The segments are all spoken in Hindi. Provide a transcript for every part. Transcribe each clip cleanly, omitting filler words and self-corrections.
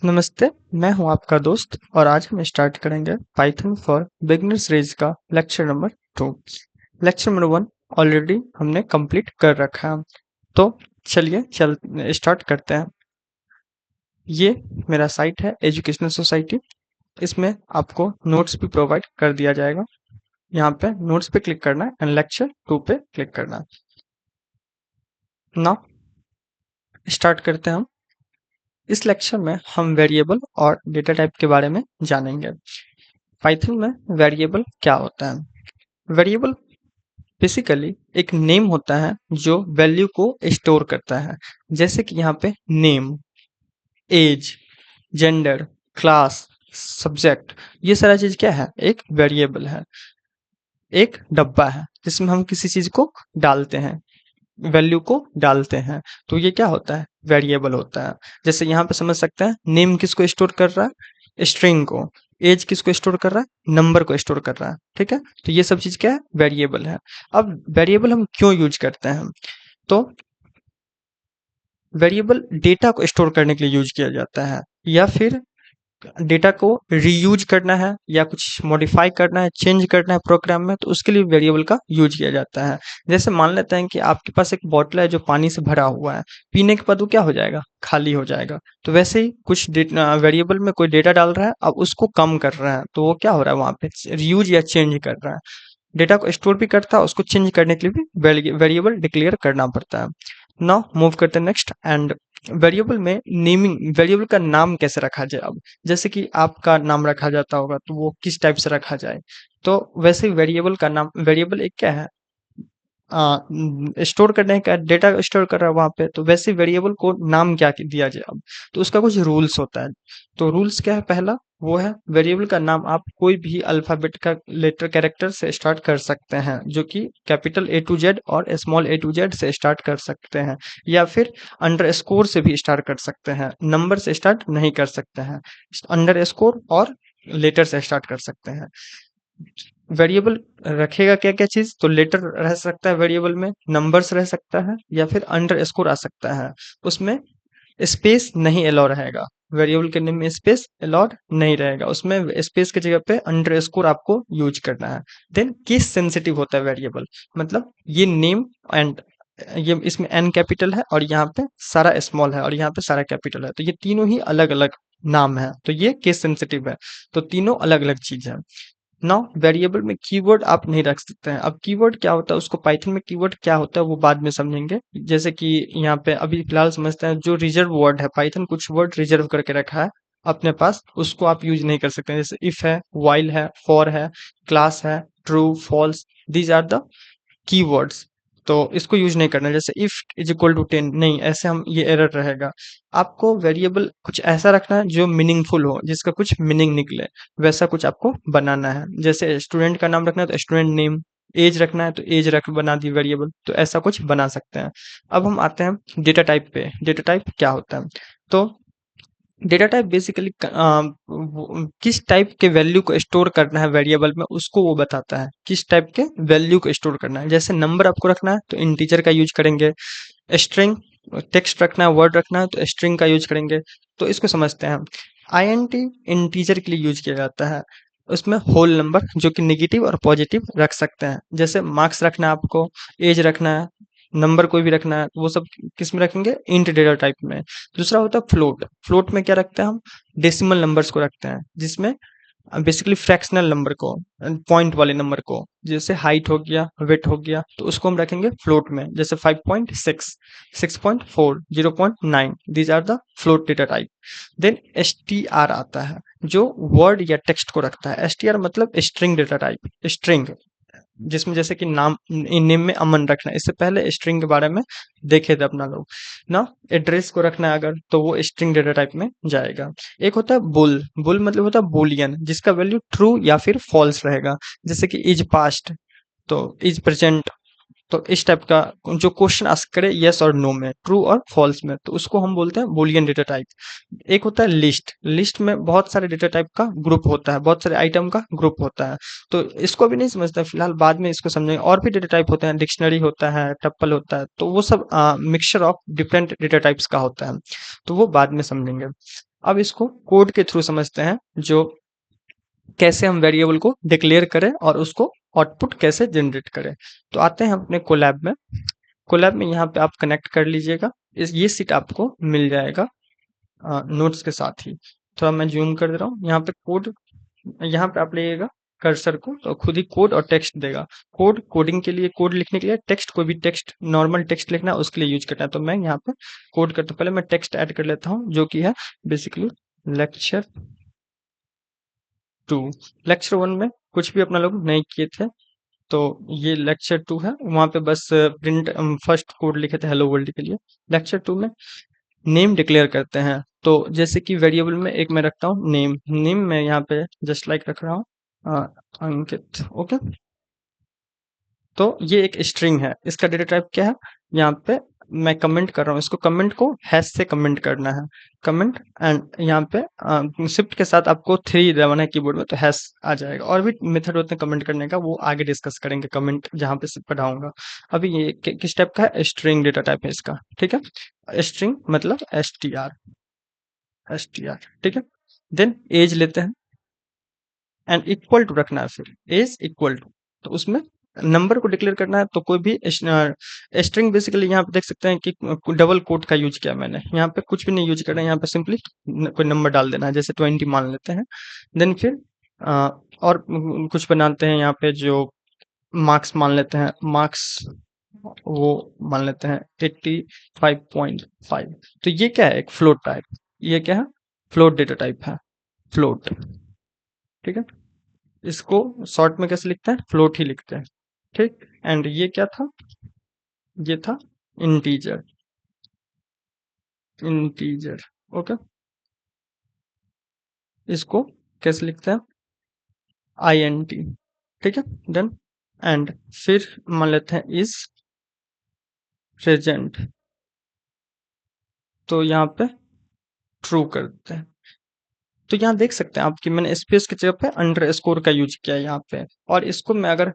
नमस्ते, मैं हूं आपका दोस्त और आज हम स्टार्ट करेंगे पाइथन फॉर बिगिनर सीरीज का lecture number 2। Lecture number 1 already हमने कंप्लीट कर रखा है। तो चलिए स्टार्ट करते हैं। ये मेरा साइट है एजुकेशनल सोसाइटी। इसमें आपको नोट्स भी प्रोवाइड कर दिया जाएगा। यहाँ पे नोट्स पे क्लिक करना है एंड लेक्चर 2 पे क्लिक करना है। नाउ स्टार्ट करते हैं हम। इस लेक्चर में हम वेरिएबल और डेटा टाइप के बारे में जानेंगे। पाइथन में वेरिएबल क्या होता है? वेरिएबल बेसिकली एक नेम होता है जो वैल्यू को स्टोर करता है। जैसे कि यहाँ पे name, age, gender, class, subject, ये सारा चीज क्या है? एक वेरिएबल है। एक डब्बा है जिसमें हम किसी चीज को डालते हैं, वैल्यू को डालते हैं, तो ये क्या होता है? वेरिएबल होता है। जैसे यहाँ पे समझ सकते हैं, नेम किसको स्टोर कर रहा है? स्ट्रिंग को। एज किसको स्टोर कर रहा है? नंबर को स्टोर कर रहा है। ठीक है, तो ये सब चीज क्या है? वेरिएबल है। अब वेरिएबल हम क्यों यूज करते हैं? तो वेरिएबल डेटा को स्टोर करने के लिए यूज किया जाता है, या फिर डेटा को रीयूज करना है, या कुछ मॉडिफाई करना है, चेंज करना है प्रोग्राम में, तो उसके लिए वेरिएबल का यूज किया जाता है। जैसे मान लेते हैं कि आपके पास एक बॉटल है जो पानी से भरा हुआ है, पीने के बाद वो क्या हो जाएगा? खाली हो जाएगा। तो वैसे ही कुछ वेरिएबल में कोई डेटा डाल रहा है, अब उसको कम कर रहा है, तो वो क्या हो रहा है? वहां पे रीयूज या चेंज कर रहा है। डेटा को स्टोर भी करता है, उसको चेंज करने के लिए भी वेरिएबल डिक्लेयर करना पड़ता है। नाउ मूव करते हैं नेक्स्ट। एंड वेरिएबल में नेमिंग, वेरिएबल का नाम कैसे रखा जाए? अब जैसे कि आपका नाम रखा जाता होगा, तो वो किस टाइप से रखा जाए? तो वैसे ही वेरिएबल का नाम, वेरिएबल एक क्या है? स्टोर करने का, डेटा स्टोर कर रहा है वहां पे, तो वैसे वेरिएबल को नाम क्या दिया जाए? अब तो उसका कुछ रूल्स होता है। तो रूल्स क्या है? पहला वो है, वेरिएबल का नाम आप कोई भी अल्फाबेट का लेटर कैरेक्टर से स्टार्ट कर सकते हैं, जो कि कैपिटल ए टू जेड और स्मॉल ए टू जेड से स्टार्ट कर सकते हैं, या फिर अंडर स्कोर से भी स्टार्ट कर सकते हैं। नंबर से स्टार्ट नहीं कर सकते हैं, अंडर स्कोर और लेटर से स्टार्ट कर सकते हैं। वेरिएबल रखेगा क्या क्या चीज? तो लेटर रह सकता है वेरिएबल में, नंबर्स रह सकता है, या फिर अंडर स्कोर आ सकता है। उसमें स्पेस नहीं अलाउ रहेगा। वेरिएबल के नेम में स्पेस अलाउड नहीं रहेगा, उसमें स्पेस की जगह पे अंडर स्कोर आपको यूज करना है। देन केस सेंसिटिव होता है वेरिएबल, मतलब ये नेम एंड ये इसमें एन कैपिटल है, और यहाँ पे सारा स्मॉल है, और यहाँ पे सारा कैपिटल है, तो ये तीनों ही अलग अलग नाम है, तो ये केस सेंसिटिव है। तो तीनों अलग अलग चीज है। नाउ वेरिएबल में कीवर्ड आप नहीं रख सकते हैं। अब कीवर्ड क्या होता है, उसको पाइथन में कीवर्ड क्या होता है वो बाद में समझेंगे। जैसे कि यहाँ पे अभी फिलहाल समझते हैं, जो रिजर्व वर्ड है, पाइथन कुछ वर्ड रिजर्व करके रखा है अपने पास, उसको आप यूज नहीं कर सकते हैं। जैसे इफ है, व्हाइल है, फॉर है, क्लास है, true, false, these are the keywords. तो इसको यूज नहीं करना। जैसे इफ इज इक्वल टू 10, नहीं, ऐसे हम ये एरर रहेगा। आपको वेरिएबल कुछ ऐसा रखना है जो मीनिंगफुल हो, जिसका कुछ मीनिंग निकले, वैसा कुछ आपको बनाना है। जैसे स्टूडेंट का नाम रखना है तो स्टूडेंट नेम, एज रखना है तो एज रख बना दी वेरिएबल, तो ऐसा कुछ बना सकते हैं। अब हम आते हैं डेटा टाइप पे। डेटा टाइप क्या होता है? तो डेटा टाइप बेसिकली किस टाइप के वैल्यू को स्टोर करना है वेरिएबल में, उसको वो बताता है किस टाइप के वैल्यू को स्टोर करना है। जैसे नंबर आपको रखना है तो इंटीजर का यूज करेंगे। स्ट्रिंग, टेक्स्ट रखना है, वर्ड रखना है, तो स्ट्रिंग का यूज करेंगे। तो इसको समझते हैं हम। आईएनटी इंटीजर के लिए यूज किया जाता है। उसमें होल नंबर जो कि नेगेटिव और पॉजिटिव रख सकते हैं। जैसे मार्क्स रखना है आपको, एज रखना है, नंबर कोई भी रखना है, वो सब किस में रखेंगे? इंट डेटा टाइप में। दूसरा होता है फ्लोट। फ्लोट में क्या रखते हैं हम? डेसिमल नंबर्स को रखते हैं, जिसमें बेसिकली फ्रैक्शनल नंबर को, पॉइंट वाले नंबर को, जैसे हाइट हो गया, वेट हो गया, तो उसको हम रखेंगे फ्लोट में। जैसे 5.6, 6.4, 0.9, these are the float data type. Then STR आता है, जो वर्ड या टेक्स्ट को रखता है। एसटीआर मतलब स्ट्रिंग डेटा टाइप, स्ट्रिंग, जिसमें जैसे कि नाम, नेम में अमन रखना है, इससे पहले स्ट्रिंग के बारे में देखे थे अपना लोग ना। एड्रेस को रखना है अगर, तो वो स्ट्रिंग डेटा टाइप में जाएगा। एक होता है बुल। बुल मतलब होता है बुलियन, जिसका वैल्यू ट्रू या फिर फॉल्स रहेगा। जैसे कि इज पास्ट, तो इज प्रेजेंट, तो इस टाइप का जो क्वेश्चन आस्क करे यस और नो में, ट्रू और फॉल्स में, तो उसको हम बोलते हैं बुलियन डेटा टाइप। एक होता है लिस्ट। लिस्ट में बहुत सारे डेटा टाइप का ग्रुप होता है, बहुत सारे आइटम का ग्रुप होता है। तो इसको भी नहीं समझते फिलहाल, बाद में इसको समझेंगे। और भी डेटा टाइप होते हैं, डिक्शनरी होता है, टप्पल होता है, तो वो सब mixture of different data types का होता है, तो वो बाद में समझेंगे। अब इसको कोड के थ्रू समझते हैं, जो कैसे हम वेरिएबल को डिक्लेयर करें और उसको आउटपुट कैसे जनरेट करें। तो आते हैं अपने कोलैब में। कोलैब में यहाँ पे आप कनेक्ट कर लीजिएगा, इस ये सीट आपको मिल जाएगा नोट्स के साथ ही। थोड़ा मैं जूम कर दे रहा हूँ, यहाँ पे कोड, यहाँ पे आप लेगा कर्सर को तो खुद ही कोड और टेक्स्ट देगा। कोड कोडिंग के लिए, कोड लिखने के लिए, टेक्स्ट कोई भी टेक्स्ट, नॉर्मल टेक्स्ट लिखना है उसके लिए यूज करना है। तो मैं यहाँ पे कोड करता हूँ, पहले मैं टेक्स्ट ऐड कर लेता हूँ जो कि है बेसिकली लेक्चर 2। लेक्चर 1 में कुछ भी अपना लोग नहीं किए थे, तो ये लेक्चर 2 है, वहां पे बस प्रिंट फर्स्ट कोड लिखे थे हेलो वर्ल्ड के लिए। लेक्चर 2 में नेम डिक्लेयर करते हैं। तो जैसे कि वेरिएबल में एक मैं रखता हूँ नेम, नेम मैं यहाँ पे जस्ट लाइक रख रहा हूँ अंकित। ओके, तो ये एक स्ट्रिंग है, इसका डेटा टाइप क्या है, यहाँ पे मैं कमेंट कर रहा हूँ, इसको कमेंट को हैश से कमेंट करना है। कमेंट एंड यहाँ पे शिफ्ट के साथ आपको 3 दबाना है कीबोर्ड में, तो हैश आ जाएगा। और भी मेथड होते हैं कमेंट करने का, वो आगे डिस्कस करेंगे कमेंट जहाँ पे पढ़ाऊंगा। अभी ये किस टाइप का है, स्ट्रिंग डेटा टाइप है इसका, ठीक है। स्ट्रिंग मतलब एस टी आर, ठीक है। देन एज लेते हैं एंड इक्वल टू रखना है, फिर एज इक्वल टू, तो उसमें नंबर को डिक्लेयर करना है। तो कोई भी स्ट्रिंग, बेसिकली यहाँ पे देख सकते हैं कि डबल कोट का यूज किया मैंने, यहाँ पे कुछ भी नहीं यूज करना है, यहाँ पे सिंपली कोई नंबर डाल देना है, जैसे 20 मान लेते हैं। देन फिर अ, और कुछ बनाते हैं, यहाँ पे जो मार्क्स मान लेते हैं, मार्क्स वो मान लेते हैं 85.5। तो ये क्या है, एक फ्लोट टाइप, ये क्या है, फ्लोट डेटा टाइप है, फ्लोट, ठीक है। इसको शॉर्ट में कैसे लिखते हैं, फ्लोट ही लिखते हैं, ठीक। एंड ये क्या था, ये था इंटीजर, इंटीजर, ओके। इसको कैसे लिखते हैं, INT, ठीक है। डन। एंड फिर मान लेते हैं इज प्रेजेंट, तो यहाँ पे ट्रू कर देते हैं। तो यहाँ देख सकते हैं आप कि मैंने स्पेस की जगह पे अंडर स्कोर का यूज किया है यहाँ पे। और इसको मैं अगर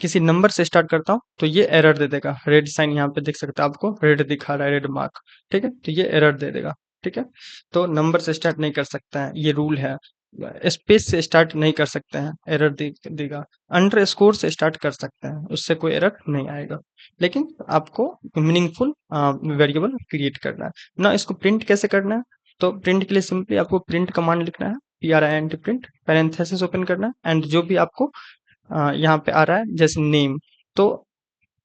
किसी नंबर से स्टार्ट करता हूँ तो ये एरर दे देगा, रेड साइन यहाँ पे देख सकते हैं, आपको रेड दिखा रहा है, रेड मार्क, ठीक है। तो ये एरर दे देगा, ठीक है। तो नंबर से स्टार्ट नहीं कर सकता है, ये रूल है। स्पेस से स्टार्ट नहीं कर सकते हैं, एरर देगा। अंडर स्कोर से स्टार्ट कर सकते हैं, उससे कोई एरर नहीं आएगा। लेकिन आपको मीनिंगफुल वेरिएबल क्रिएट करना है ना। इसको प्रिंट कैसे करना है, तो प्रिंट के लिए सिंपली आपको प्रिंट कमांड लिखना है, PRINT प्रिंट, पैरेंथेसिस ओपन करना है एंड जो भी आपको यहाँ पे आ रहा है जैसे नेम, तो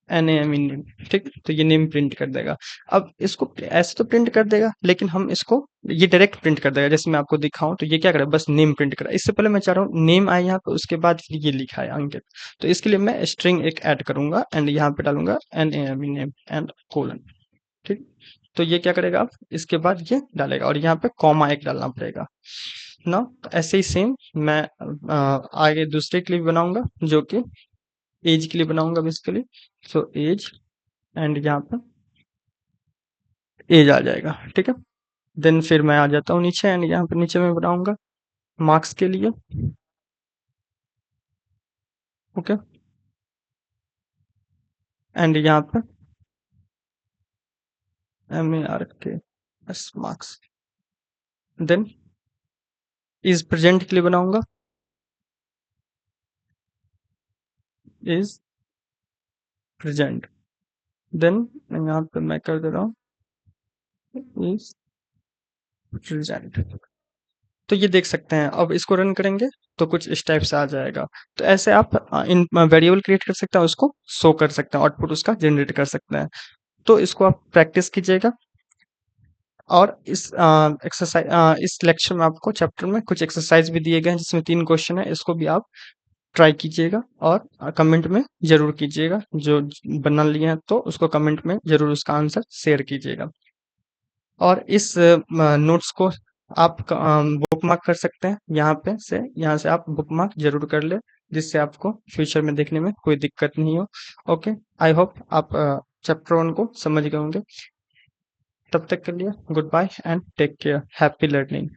NAM नेम, ठीक है। तो ये नेम प्रिंट कर देगा। अब इसको ऐसे तो प्रिंट कर देगा, लेकिन हम इसको ये डायरेक्ट प्रिंट कर देगा, जैसे मैं आपको दिखाऊं तो ये क्या करे, बस नेम प्रिंट करा। इससे पहले मैं चाह रहा हूँ नेम आए यहाँ पे, उसके बाद फिर ये लिखा है अंकित। तो इसके लिए मैं स्ट्रिंग एक ऐड करूंगा एंड यहाँ पे डालूंगा NAM नेम एंड कोलन, ठीक। तो ये क्या करेगा, आप इसके बाद ये डालेगा और यहाँ पे कॉमा एक डालना पड़ेगा ना। ऐसे ही सेम मैं आगे दूसरे के लिए भी बनाऊंगा, जो कि एज के लिए बनाऊंगा बेसिकली। सो एज एंड यहाँ पे एज आ जाएगा, ठीक है। देन फिर मैं आ जाता हूँ नीचे एंड यहाँ पे नीचे मैं बनाऊंगा मार्क्स के लिए, ओके। एंड यहाँ पे MARKS marks. Then is present के लिए बनाऊंगा इज प्रेजेंट। देन यहाँ पे मैं कर दे रहा हूँ इज प्रेजेंट। तो ये देख सकते हैं, अब इसको रन करेंगे तो कुछ इस टाइप से आ जाएगा। तो ऐसे आप इन वेरिएबल क्रिएट कर सकते हैं, उसको शो कर सकते हैं, आउटपुट उसका जनरेट कर सकते हैं। तो इसको आप प्रैक्टिस कीजिएगा। और इस एक्सरसाइज, इस लेक्चर में आपको चैप्टर में कुछ एक्सरसाइज भी दिए गए हैं, जिसमें 3 क्वेश्चन है, इसको भी आप ट्राई कीजिएगा और कमेंट में जरूर कीजिएगा। जो बना लिए हैं तो उसको कमेंट में जरूर उसका आंसर शेयर कीजिएगा। और इस नोट्स को आप बुकमार्क कर सकते हैं, यहाँ से आप बुकमार्क जरूर कर ले, जिससे आपको फ्यूचर में देखने में कोई दिक्कत नहीं हो। ओके, आई होप आप चैप्टर 1 को समझ गए होंगे। तब तक के लिए goodbye and take care, happy learning.